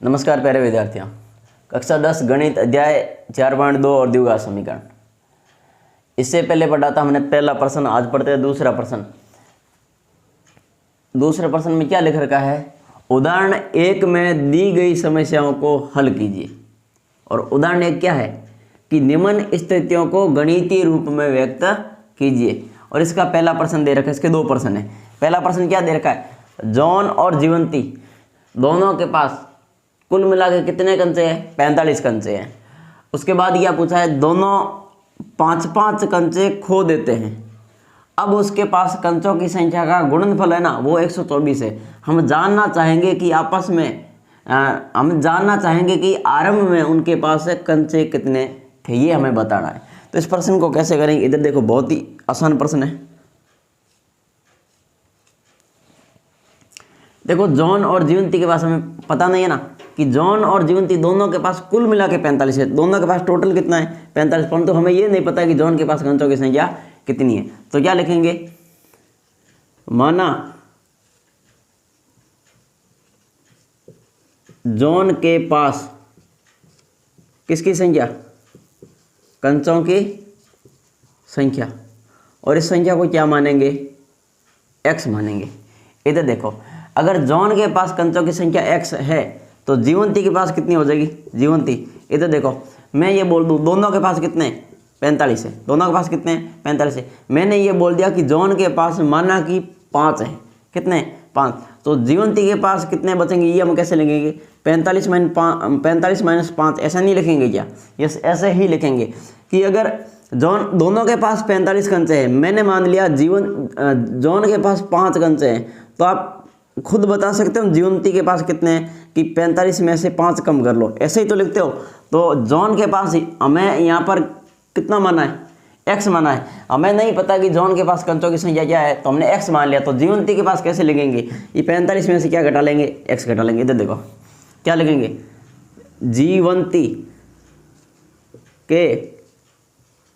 नमस्कार प्यारे विद्यार्थियों। कक्षा 10 गणित अध्याय 4.2 और द्विघात समीकरण। इससे पहले पढ़ा था हमने पहला प्रश्न, आज पढ़ते हैं दूसरा प्रश्न। दूसरे प्रश्न में क्या लिख रखा है? उदाहरण 1 में दी गई समस्याओं को हल कीजिए। और उदाहरण 1 क्या है कि निम्न स्थितियों को गणितीय रूप में व्यक्त कीजिए। और इसका पहला प्रश्न दे रखा है, इसके 2 प्रश्न है। पहला प्रश्न क्या दे रखा है? जॉन और जीवंती दोनों के पास कुल मिला के कितने कंचे हैं? 45 कंचे हैं। उसके बाद क्या पूछा है? दोनों 5-5 कंचे खो देते हैं। अब उसके पास कंचों की संख्या का गुणनफल है ना, वो 124 है। हम जानना चाहेंगे कि आपस में हम जानना चाहेंगे कि आरंभ में उनके पास कंचे कितने थे, ये हमें बताना है। तो इस प्रश्न को कैसे करेंगे? इधर देखो, बहुत ही आसान प्रश्न है। देखो, जॉन और जीवंती के पास हमें पता नहीं है ना कि जॉन और जीवंती दोनों के पास कुल मिला के 45 है। दोनों के पास टोटल कितना है? 45। परंतु हमें ये नहीं पता कि जॉन के पास कंचों की संख्या कितनी है। तो क्या लिखेंगे? माना जॉन के पास किसकी संख्या? कंचों की संख्या। और इस संख्या को क्या मानेंगे? x मानेंगे। इधर देखो, अगर जॉन के पास कंचों की संख्या x है तो जीवंती के पास कितनी हो जाएगी? जीवंती, इधर देखो, मैं ये बोल दूं दोनों के पास कितने? 45 है। दोनों के पास कितने? 45 है। मैंने ये बोल दिया कि जॉन के पास माना कि 5 है। कितने? 5। तो जीवंती के पास कितने बचेंगे? ये हम कैसे लिखेंगे? 45 माइनस 5 ऐसा नहीं लिखेंगे क्या? यस, ऐसे ही लिखेंगे कि अगर जॉन दोनों के पास 45 कंचे हैं, मैंने मान लिया जॉन के पास 5 कंचे हैं, तो आप खुद बता सकते हो जीवंती के पास कितने हैं कि 45 में से 5 कम कर लो। ऐसे ही तो लिखते हो। तो जॉन के पास हमें यहाँ पर कितना माना है? x माना है। हमें नहीं पता कि जॉन के पास कंचों की संख्या क्या है, तो हमने x मान लिया। तो जीवंती के पास कैसे लिखेंगे? ये 45 में से क्या घटा लेंगे? x घटा लेंगे। इधर देखो, क्या लिखेंगे? जीवंती के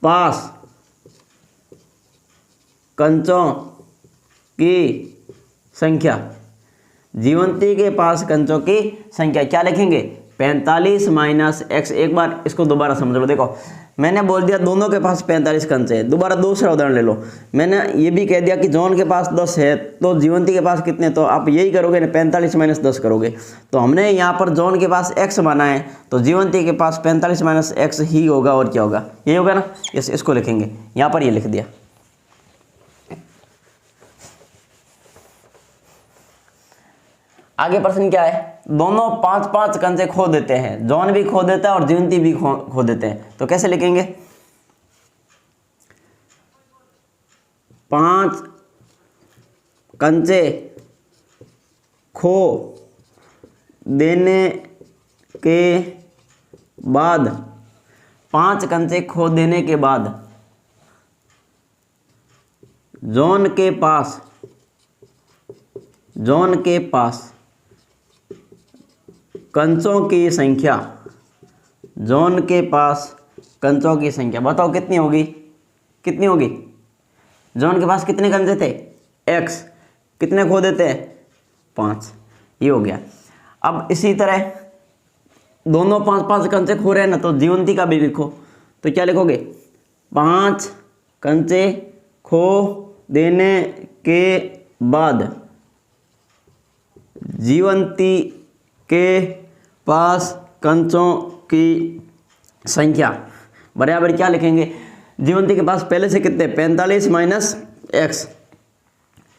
पास कंचों की संख्या। जीवंती के पास कंचों की संख्या क्या लिखेंगे? 45 माइनस x। एक बार इसको दोबारा समझ लो। देखो, मैंने बोल दिया दोनों के पास 45 कंचे हैं। दोबारा दूसरा उदाहरण ले लो। मैंने ये भी कह दिया कि जॉन के पास 10 है, तो जीवंती के पास कितने? तो आप यही करोगे ना, 45 माइनस 10 करोगे। तो हमने यहाँ पर जॉन के पास x माना है, तो जीवंती के पास 45 माइनस x ही होगा। और क्या होगा? यही होगा ना। इसको लिखेंगे, यहाँ पर ये लिख दिया। आगे प्रश्न क्या है? दोनों 5-5 कंचे खो देते हैं। जॉन भी खो देता है और जीवंती भी खो देते हैं। तो कैसे लिखेंगे? 5 कंचे खो देने के बाद 5 कंचे खो देने के बाद जॉन के पास कंचों की संख्या। जॉन के पास कंचों की संख्या बताओ कितनी होगी? कितनी होगी? जॉन के पास कितने कंचे थे? x। कितने खो देते हैं? 5। ये हो गया। अब इसी तरह दोनों 5-5 कंचे खो रहे हैं ना, तो जीवंती का भी लिखो। तो क्या लिखोगे? 5 कंचे खो देने के बाद जीवंती के पास कंचों की संख्या बराबर क्या लिखेंगे? जीवंती के पास पहले से कितने? 45 माइनस x।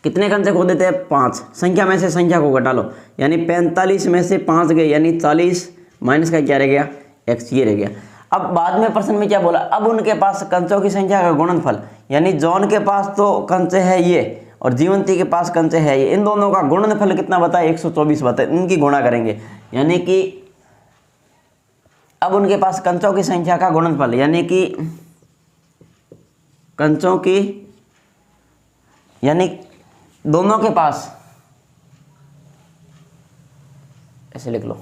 कितने कंचे खो देते हैं? 5। संख्या में से संख्या को घटा लो, यानी 45 में से 5 गए, यानी 40 माइनस का क्या रह गया? x। ये रह गया। अब बाद में प्रश्न में क्या बोला? अब उनके पास कंचों की संख्या का गुणनफल, यानी जॉन के पास तो कंचे है ये और जीवंती के पास कंचे है ये, इन दोनों का गुणनफल कितना बताए? 124 बताए। इनकी गुणा करेंगे, यानी कि अब उनके पास कंचों की संख्या का गुणनफल, यानी कि कंचों की, यानी दोनों के पास, ऐसे लिख लो,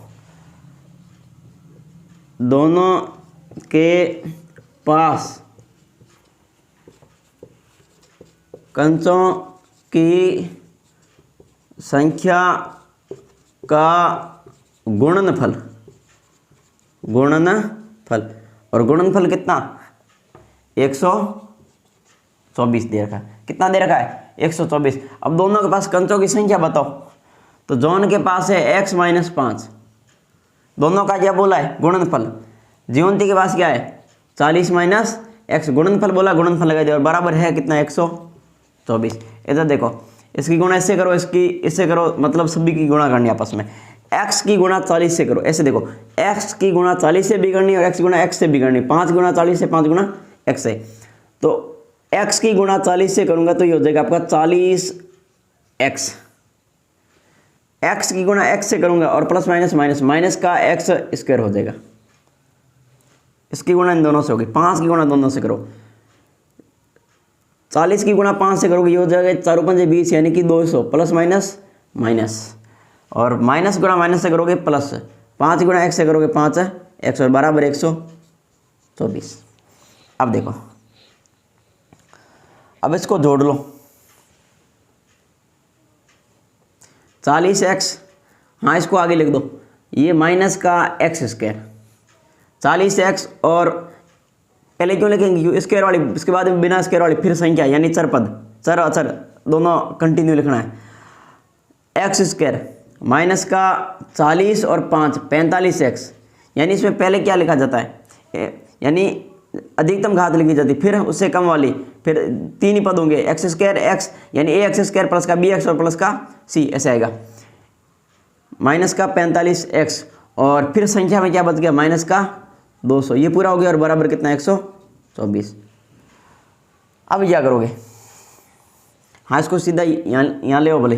दोनों के पास कंचों की संख्या का गुणनफल, गुणनफल, और गुणनफल कितना 124 दे रखा है। कितना दे रखा है 124। अब दोनों के पास कंचों की संख्या बताओ। तो जॉन के पास है x - 5, दोनों का क्या बोला है गुणनफल। जीवंती के पास क्या है 40 - x, गुणनफल बोला, गुणनफल लगा दिया और बराबर है कितना 124। इधर देखो, इसकी गुणा इससे करो, इसकी इससे करो, मतलब सभी की गुणा करनी आपस में। x की गुणा 40 से करो, ऐसे देखो x की गुणा 40 से भी करनी और x गुणा x से भी करनी, 5 गुणा 40 से 5 गुणा x से। तो x की गुणा 40 से करूंगा तो ये हो जाएगा आपका 40x। x की गुणा x से करूंगा और प्लस माइनस माइनस, माइनस का x स्क्वायर हो जाएगा। इसकी गुणा इन दोनों से होगी, 5 की गुणा दोनों से करो, 40 की गुणा 5 से करोगे ये हो जाएगा 4 5 20 यानी कि 200, प्लस माइनस माइनस, और माइनस गुणा माइनस से करोगे प्लस, 5 गुणा x से करोगे 5x और बराबर 124। अब देखो, अब इसको जोड़ लो, 40x, हाँ इसको आगे लिख दो, ये माइनस का x स्क्वायर, 40x और पहले क्यों लिखेंगे स्क्वायर वाली, इसके बाद में बिना स्क्वायर वाली, फिर संख्या यानी चर पद, चर अचर दोनों कंटिन्यू लिखना है। x स्क्वायर माइनस का 40 और 5 45x, यानी इसमें पहले क्या लिखा जाता है, यानी अधिकतम घात लिखी जाती, फिर उससे कम वाली, फिर 3 ही पद होंगे, x स्क्वायर x यानी ax स्क्वायर प्लस का bx और प्लस का c, ऐसे आएगा। माइनस का 45x और फिर संख्या में क्या बच गया माइनस का 200, ये पूरा हो गया और बराबर कितना 124। अब क्या करोगे, हाँ इसको सीधा यहाँ ले आओ, भले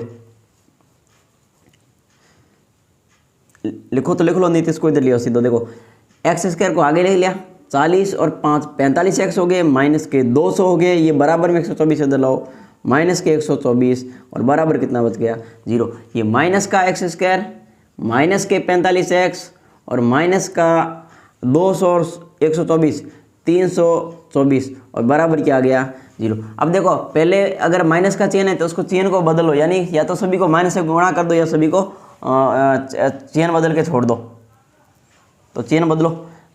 लिखो तो लिख लो, नहीं तो इसको इधर ले आओ सीधा। देखो एक्स स्क्वायर को आगे ले लिया, 40 और 5 45x हो गए, माइनस के 200 हो गए, ये बराबर में 124 इधर लाओ, माइनस के 124 और बराबर कितना बच गया 0। ये माइनस का एक्स स्क्वायर, माइनस के 45x और माइनस का 200 और 124 324 और बराबर क्या आ गया 0। अब देखो पहले अगर माइनस का चेन है तो उसको चेन को बदलो, यानी या तो सभी को माइनस से गुणा कर दो या सभी को चेन बदल के छोड़ दो। तो चेन बदलो,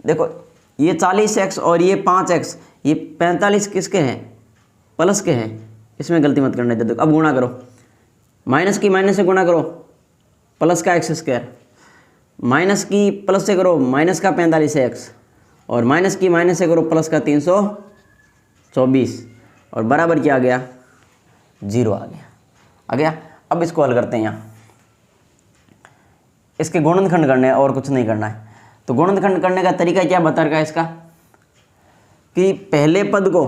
देखो ये 40x और ये 5x, ये 45 किसके हैं प्लस के हैं, इसमें गलती मत करना। देखो अब गुणा करो, माइनस की माइनस से गुणा करो प्लस का एक्स स्क्वायर, माइनस की प्लस से करो माइनस का 45x और माइनस की माइनस से करो प्लस का 324 और बराबर क्या आ गया 0 आ गया। अब इसको हल करते हैं, यहाँ इसके गुणनखंड करने हैं और कुछ नहीं करना है। तो गुणनखंड करने का तरीका क्या बता रखा है इसका, कि पहले पद को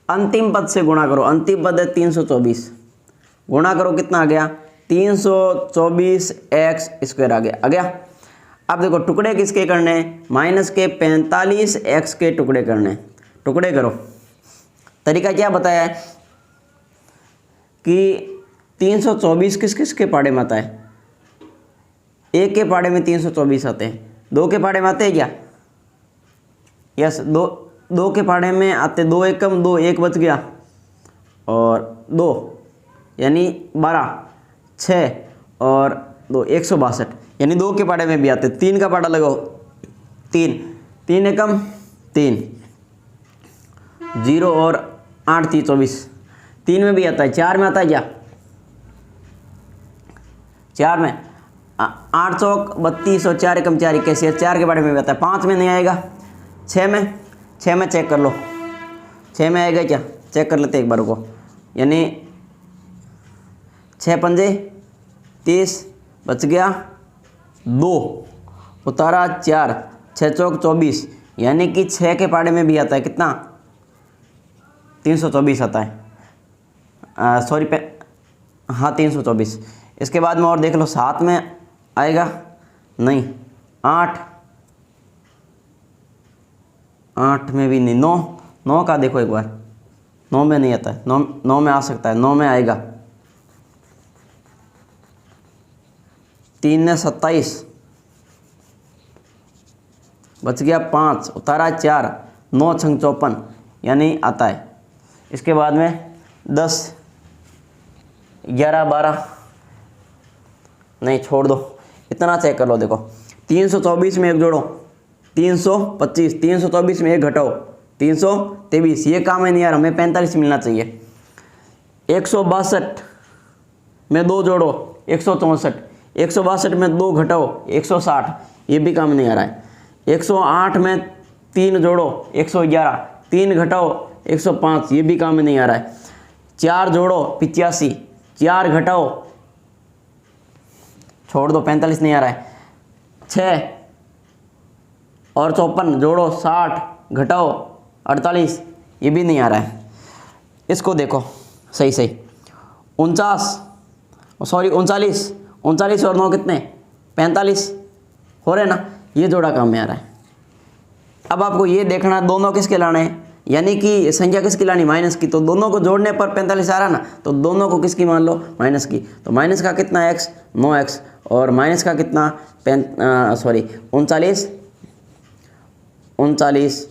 अंतिम पद से गुणा करो, अंतिम पद है 324, गुणा करो कितना आ गया 324x स्क्वायर आ गया। अब देखो टुकड़े किसके करने हैं, माइनस के 45x के टुकड़े करने हैं, टुकड़े करो। तरीका क्या बताया है कि 324 किस किस के पाड़े में आता है, 1 के पाड़े में 324 आते हैं, 2 के पाड़े में आते हैं क्या, यस 2 के पाड़े में आते, 2 1 कम 2 1 बच गया और 2 यानी 12 6 और 2 162 यानी 2 के पाड़े में भी आते। 3 का पाड़ा लगाओ 3 3 एकम 3 0 और 8 3 24, 3 में भी आता है, 4 में आता है क्या, 4 में 8 चौक 32 और 4 एकम 4 21, 4 के बारे में भी आता है। 5 में नहीं आएगा, 6 में चेक कर लो, 6 में आएगा क्या, चेक कर लेते एक बार को, यानी 6 पंजे 30 बच गया 2 उतारा 4, 6 चौक 24 यानी कि 6 के पाड़े में भी आता है कितना 324 आता है, सॉरी हाँ 324। इसके बाद में और देख लो 7 में आएगा नहीं, 8 में भी नहीं, 9 का देखो एक बार, 9 में नहीं आता है, 9 में आ सकता है, 9 में आएगा, 3 ने 27 बच गया 5 उतारा 4, 9 छंग 54 यानी आता है। इसके बाद में 10 11 12 नहीं छोड़ दो, इतना चेक कर लो। देखो 324 में एक जोड़ो 325, 324 में एक घटाओ 323, ये काम है नहीं यार, हमें 45 मिलना चाहिए। 162 में 2 जोड़ो 164, 162 में 2 घटाओ 160, ये भी काम नहीं आ रहा है। 108 में 3 जोड़ो 111, 3 घटाओ 105, ये भी काम नहीं आ रहा है। 4 जोड़ो 85, 4 घटाओ, छोड़ दो 45 नहीं आ रहा है। 6 और 54 जोड़ो 60, घटाओ 48, ये भी नहीं आ रहा है। इसको देखो सही सही, 39 और 9 कितने 45 हो रहे ना, ये जोड़ा काम में आ रहा है। अब आपको ये देखना दोनों किसके लाने हैं, यानी कि संख्या किसकी लानी माइनस की, तो दोनों को जोड़ने पर 45 आ रहा ना, तो दोनों को किसकी मान लो माइनस की। तो माइनस का कितना x 9x और माइनस का कितना 39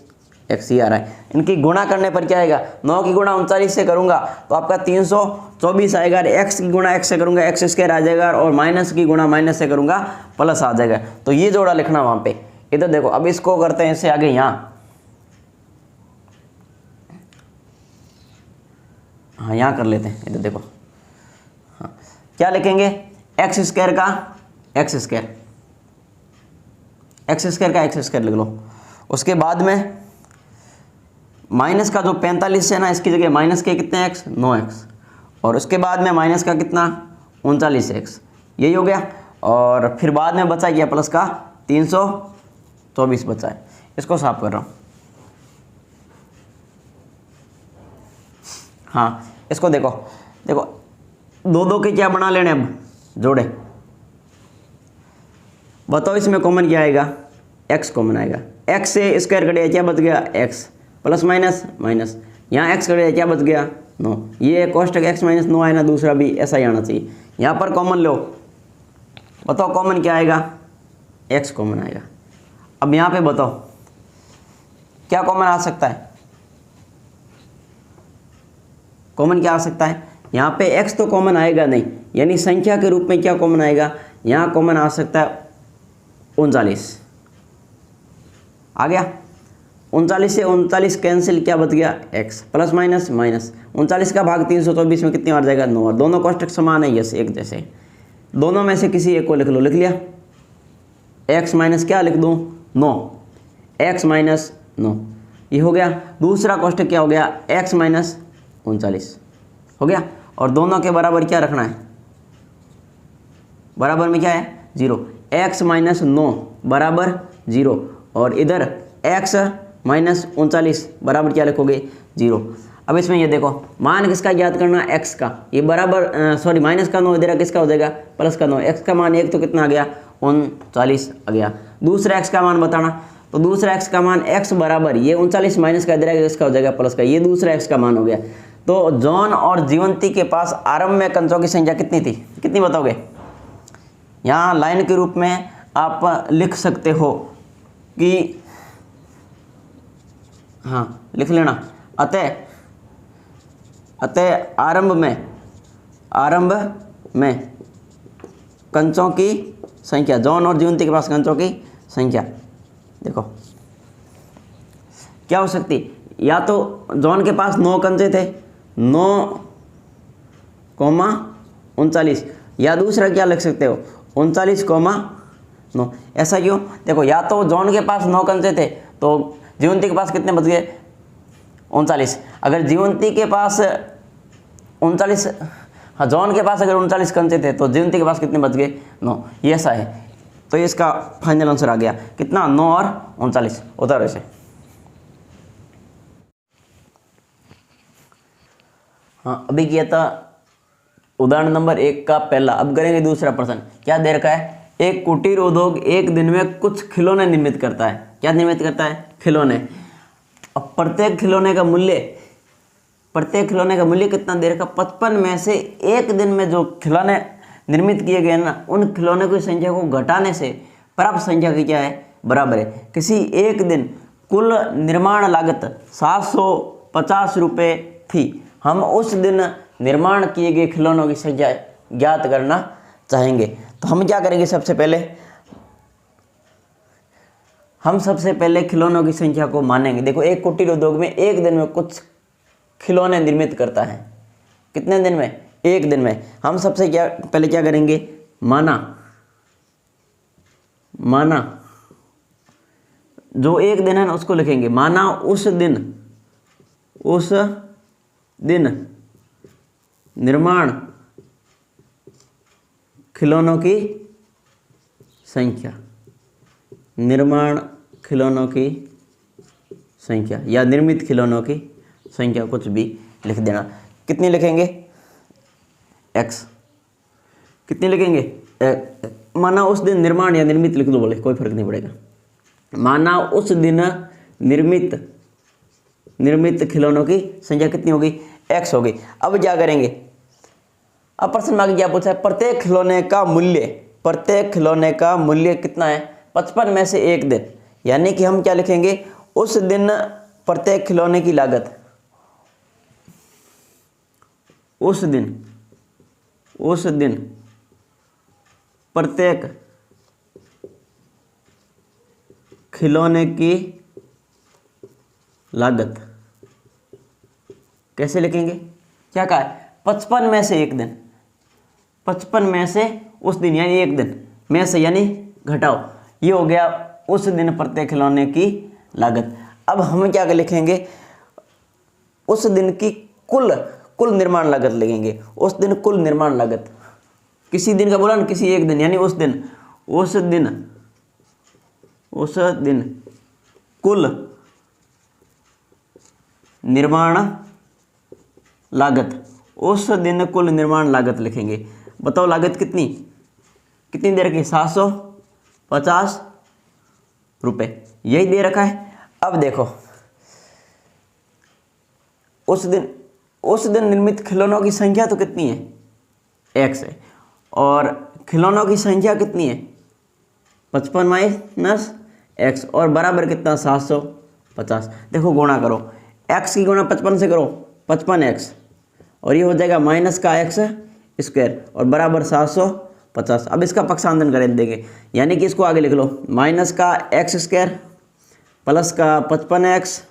x ही आ रहा है। इनकी गुणा करने पर क्या आएगा, 9 की गुणा 39 से करूंगा तो आपका 324 आएगा, x की गुणा x से करूंगा x स्क्वायर आ जाएगा, और माइनस की गुणा माइनस से करूंगा प्लस आ जाएगा। तो ये जोड़ा लिखना वहां पे। इधर देखो, अब इसको करते हैं इससे आगे, यहाँ हाँ यहाँ कर लेते हैं। इधर देखो, हाँ क्या लिखेंगे, एक्स स्क्वायर का एक्स स्क्वायर लिख लो। उसके बाद में माइनस का जो 45 है ना, इसकी जगह माइनस के कितने x 9x, और उसके बाद में माइनस का कितना 39x, यही हो गया। और फिर बाद में बचा क्या प्लस का 324 बचा है। इसको साफ कर रहा हूँ। हाँ इसको देखो, देखो 2 के क्या बना लेने अब जोड़े, बताओ इसमें कॉमन क्या आएगा, x कॉमन आएगा। x से स्क्वायर कटे क्या बच गया x, प्लस माइनस माइनस, यहाँ x कटे क्या बच गया 9, ये कोष्टक x माइनस 9 है ना, दूसरा भी ऐसा ही आना चाहिए। यहाँ पर कॉमन लो, बताओ कॉमन क्या आएगा, x कॉमन आएगा। अब यहाँ पे बताओ क्या कॉमन आ सकता है, कॉमन क्या आ सकता है, यहाँ पे x तो कॉमन आएगा नहीं, यानी संख्या के रूप में क्या कॉमन आएगा, यहाँ कॉमन आ सकता है 39 आ गया। 39 से 39 कैंसिल, क्या बच गया x, प्लस माइनस माइनस, 39 का भाग 324 में कितनी बार जाएगा 9, और दोनों कोष्टक समान है यस एक जैसे, दोनों में से किसी एक को लिख लो। लिख लिया, x माइनस क्या लिख दूँ 9, x माइनस 9, ये हो गया। दूसरा कोष्टक क्या हो गया, x माइनस 39 हो गया। और दोनों के बराबर क्या रखना है, बराबर में क्या है 0, x माइनस 9 बराबर 0, और इधर x माइनस 39 बराबर क्या लिखोगे 0। अब इसमें ये देखो, मान किसका याद करना, x का, ये बराबर माइनस का 9 इधर किसका हो जाएगा प्लस का 9, x का मान 1 तो कितना आ गया 39 आ गया। दूसरा x का मान बताना, तो दूसरा x का मान x बराबर ये 39 माइनस का इधर इसका हो जाएगा प्लस का, ये दूसरा x का मान हो गया। तो जॉन और जीवंती के पास आरंभ में कंचों की संख्या कितनी थी, कितनी बताओगे, यहाँ लाइन के रूप में आप लिख सकते हो कि, हाँ लिख लेना, अतः आरंभ में कंचों की संख्या, जॉन और जीवंती के पास कंचों की संख्या देखो क्या हो सकती, या तो जॉन के पास 9 कंचे थे 9,39, या दूसरा क्या लिख सकते हो 39,9। ऐसा क्यों, देखो या तो जॉन के पास 9 कंचे थे तो जीवंती के पास कितने बच गए 39। अगर जीवंती के पास 39, हाँ जॉन के पास अगर 39 कंचे थे तो जीवंती के पास कितने बच गए 9, ये ऐसा है। तो इसका फाइनल आंसर आ गया कितना 9 और 39। उतारो इसे। हाँ अभी किया था उदाहरण नंबर 1 का पहला, अब करेंगे दूसरा प्रश्न। क्या दे रखा है, एक कुटीर उद्योग एक दिन में कुछ खिलौने निर्मित करता है। क्या निर्मित करता है, खिलौने। अब प्रत्येक खिलौने का मूल्य कितना दे रखा, 55 में से एक दिन में जो खिलौने निर्मित किए गए ना, उन खिलौने की संख्या को घटाने से प्राप्त संख्या की क्या है, बराबर है। किसी एक दिन कुल निर्माण लागत 750 रुपये थी, हम उस दिन निर्माण किए गए खिलौनों की संख्या ज्ञात करना चाहेंगे। तो हम क्या करेंगे, सबसे पहले खिलौनों की संख्या को मानेंगे। देखो, एक कुटीर उद्योग में एक दिन में कुछ खिलौने निर्मित करता है। कितने दिन में? एक दिन में। हम सबसे पहले क्या करेंगे, माना जो एक दिन है ना उसको लिखेंगे। माना उस दिन निर्माण खिलौनों की संख्या, निर्माण खिलौनों की संख्या या निर्मित खिलौनों की संख्या, कुछ भी लिख देना। कितनी लिखेंगे? x। कितनी लिखेंगे? माना उस दिन निर्माण या निर्मित लिख दो, बोले कोई फर्क नहीं पड़ेगा। माना उस दिन निर्मित खिलौनों की संख्या कितनी होगी? x होगी। अब क्या करेंगे, अब प्रश्न में आगे क्या पूछा है, प्रत्येक खिलौने का मूल्य कितना है? 55 में से एक दिन। यानी कि हम क्या लिखेंगे, उस दिन प्रत्येक खिलौने की लागत, उस दिन प्रत्येक खिलौने की लागत। कैसे लिखेंगे? क्या कहा है? 55 में से एक दिन, 55 में से उस दिन यानी एक दिन में से यानी घटाओ, ये हो गया उस दिन प्रत्येक खिलौने की लागत। अब हम क्या लिखेंगे, उस दिन की कुल निर्माण लागत लिखेंगे। उस दिन कुल निर्माण लागत, किसी दिन का बोला ना, किसी एक दिन यानी उस दिन कुल निर्माण लागत, उस दिन कुल निर्माण लागत लिखेंगे। बताओ लागत कितनी दे रखी? 750 रुपये, यही दे रखा है। अब देखो, उस दिन निर्मित खिलौनों की संख्या तो कितनी है? x है। और खिलौनों की संख्या कितनी है? 55 माइनस x, और बराबर कितना? 750। देखो गुणा करो, x की गुणा 55 से करो, 55x, और ये हो जाएगा माइनस का x स्क्वायर और बराबर 750। अब इसका पक्षांतरण करें देंगे, यानी कि इसको आगे लिख लो, माइनस का x स्क्वायर प्लस का 55x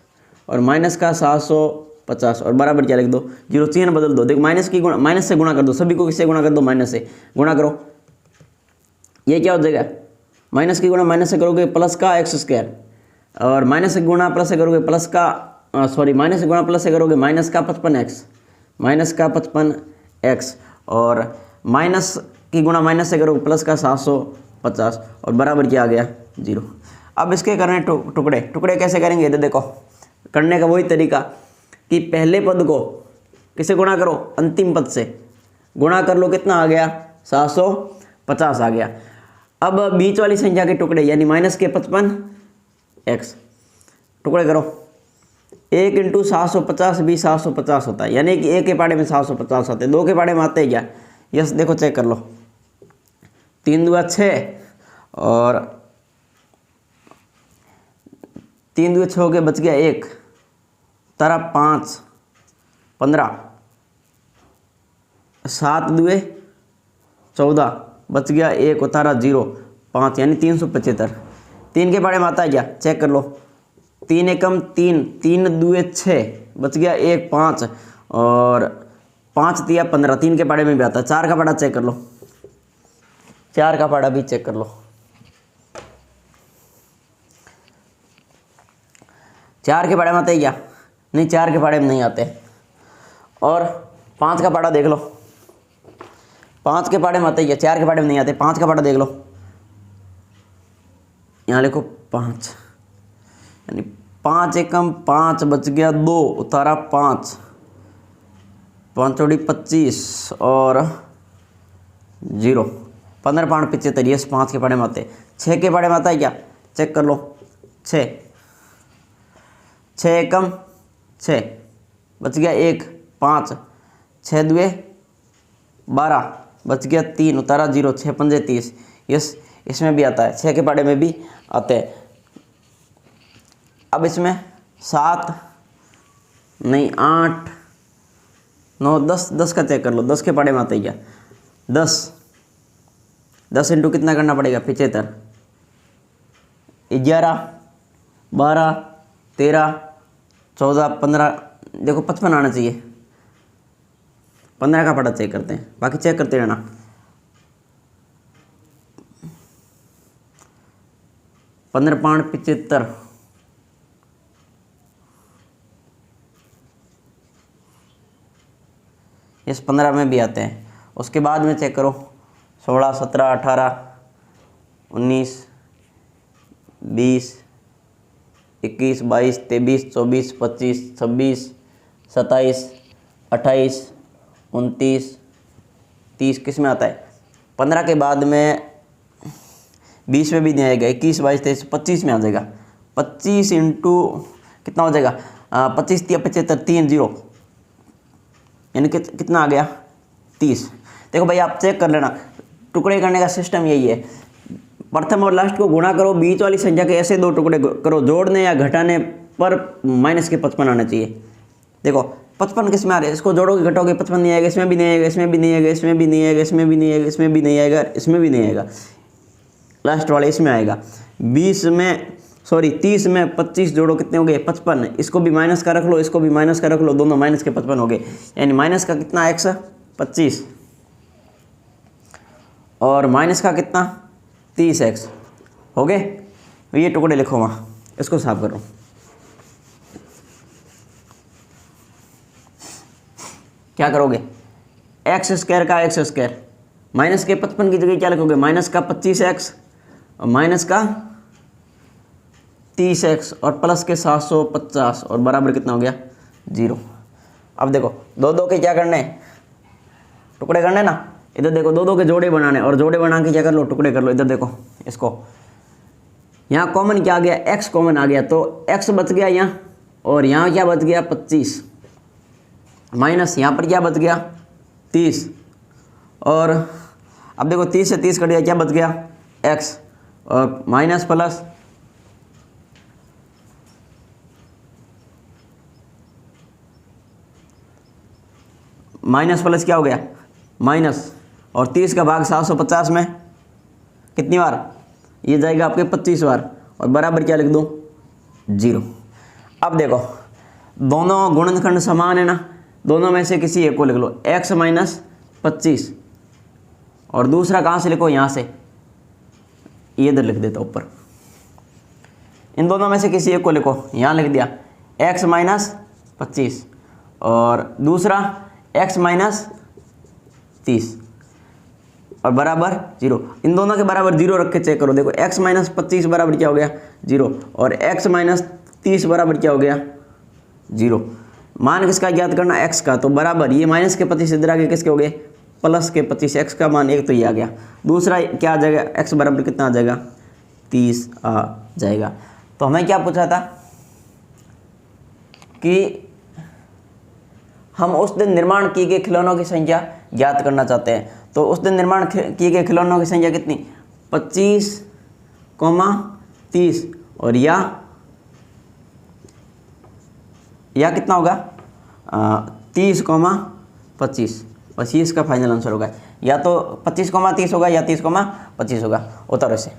और माइनस का 750 और बराबर क्या लिख दो? 0। चिन्ह बदल दो। देखो, माइनस से गुणा कर दो, सभी को किससे गुणा कर दो? माइनस से गुणा करो। ये क्या हो जाएगा? माइनस की गुणा माइनस से करोगे प्लस का x स्क्वायर, और माइनस से गुणा प्लस से करोगे माइनस से गुणा प्लस से करोगे माइनस का 55x, और माइनस की गुणा माइनस से करोगे प्लस का 750 और बराबर क्या आ गया? 0। अब इसके करने टुकड़े कैसे करेंगे? तो देखो, करने का वही तरीका कि पहले पद को किसे गुणा करो? अंतिम पद से गुणा कर लो। कितना आ गया? 750 आ गया। अब बीच वाली संख्या के टुकड़े यानी माइनस के 55x टुकड़े करो। 1 × 750 भी 750 होता है, यानी कि 1 के पाड़े में 750 आते हैं। 2 के पाड़े में आते हैं क्या? यस, देखो चेक कर लो। 3 × 2 = 6 और 3 × 2 = 6 हो गया, बच गया 1, तारा 5 15, 7 × 2 = 14, बच गया 1 उतारा 0 5, यानी 375। 3 के बारे में आता है क्या? चेक कर लो। 3 एकम 3, 3 × 2 = 6, बच गया 1 5 और 5 × 3 = 15। 3 के पाड़े में भी आता है। 4 का पाड़ा चेक कर लो, 4 का पाड़ा भी चेक कर लो। 4 के पाड़े में आते हैं क्या? नहीं, 4 के पाड़े में नहीं आते। और 5 का पाड़ा देख लो, 5 के पाड़े में आते हैं क्या? 4 के पाड़े में नहीं आते। 5 का पाड़ा देख लो, यहाँ लिखो 5, यानी 5 एकम 5, बच गया 2 उतारा 5, 5 चौड़ी 25 और 0, 15 5 75। ये 5 के पाड़े में आते। 6 के पाड़े में आता है क्या? चेक कर लो। 6 एकम 6, बच गया 1 5, 6 × 2 = 12, बच गया 3 उतारा 0, 6 5 30। यस, इसमें भी आता है। 6 के पाड़े में भी आते हैं। अब इसमें 7 नहीं 8 9 10 का चेक कर लो। 10 के पाड़े में आते हैं क्या? 10 10 इंटू कितना करना पड़ेगा 75, 11, 12, 13, 14, 15, देखो 55 आना चाहिए। 15 का पटा चेक करते हैं, बाकी चेक करते रहना। 15 5 75, इस 15 में भी आते हैं। उसके बाद में चेक करो 16, 17, 18, 19, 20, 21, 22, 23, 24, 25, 26, 27, 28, 29, 30 किस में आता है? 15 के बाद में 20 में भी नहीं आएगा। 21, 22, 23, 25 में आ जाएगा। 25 इंटू कितना हो जाएगा? 25 या 75, 3 0, यानी कि कितना आ गया? 30। देखो भाई आप चेक कर लेना, टुकड़े करने का सिस्टम यही है। प्रथम और लास्ट को गुणा करो, बीच वाली संख्या के ऐसे 2 टुकड़े करो, जोड़ने या घटाने पर माइनस के 55 आना चाहिए। देखो 55 किस में आ रहे हैं? इसको जोड़ोगे घटाओगे 55 नहीं आएगा, इसमें भी नहीं आएगा, इसमें भी नहीं आएगा, इसमें भी नहीं आएगा, इसमें भी नहीं आएगा, इसमें भी नहीं आएगा, इसमें भी नहीं आएगा। लास्ट वाले इसमें आएगा। 30 में 25 जोड़ो कितने हो गए? 55। इसको भी माइनस का रख लो, इसको भी माइनस का रख लो, दोनों माइनस के 55 हो गए। यानी माइनस का कितना x 25 और माइनस का कितना 30x हो गए। ये टुकड़े लिखो वहाँ, इसको साफ करो। क्या करोगे? एक्स स्क्वायर का एक्स स्क्वायर, माइनस के 55 की जगह क्या लिखोगे? माइनस का 25x और माइनस का 30x और प्लस के 750 और बराबर कितना हो गया? 0। अब देखो 2 के क्या करने? टुकड़े करने ना। इधर देखो 2 के जोड़े बनाने, और जोड़े बना के क्या कर लो? टुकड़े कर लो। इधर देखो, इसको यहाँ कॉमन क्या आ गया? x कॉमन आ गया, तो x बच गया यहाँ, और यहाँ क्या बच गया? 25 माइनस यहाँ पर क्या बच गया? 30। और अब देखो 30 से 30 कट गया, क्या बच गया? x और माइनस प्लस माइनस प्लस क्या हो गया? माइनस, और 30 का भाग 750 में कितनी बार? ये जाएगा आपके 25 बार, और बराबर क्या लिख दूँ? 0। अब देखो दोनों गुणनखंड समान है ना, दोनों में से किसी एक को लिख लो, x माइनस 25, और दूसरा कहाँ से लिखो? यहाँ से, ये इधर लिख देता ऊपर। इन दोनों में से किसी एक को लिखो, यहाँ लिख दिया x माइनस 25 और दूसरा x माइनस 30 और बराबर 0। इन दोनों के बराबर 0 रख के चेक करो। देखो x माइनस 25 बराबर क्या हो गया? 0, और x माइनस 30 बराबर क्या हो गया? 0। मान किसका ज्ञात करना? x का, तो बराबर ये माइनस के 25 इधर आगे किसके हो गए? प्लस के 25। x का मान 1 तो ये आ गया, दूसरा क्या आ जाएगा? x बराबर कितना आ जाएगा? 30 आ जाएगा। तो हमें क्या पूछा था कि हम उस दिन निर्माण किए गए खिलौनों की संख्या ज्ञात करना चाहते हैं। तो उस दिन निर्माण किए गए खिलौनों की संख्या कितनी? 25, 30, और या कितना होगा? 30, 25। बस ये इसका फाइनल आंसर होगा। या तो 25, 30 होगा, या 30, 25 होगा। उतारो इसे।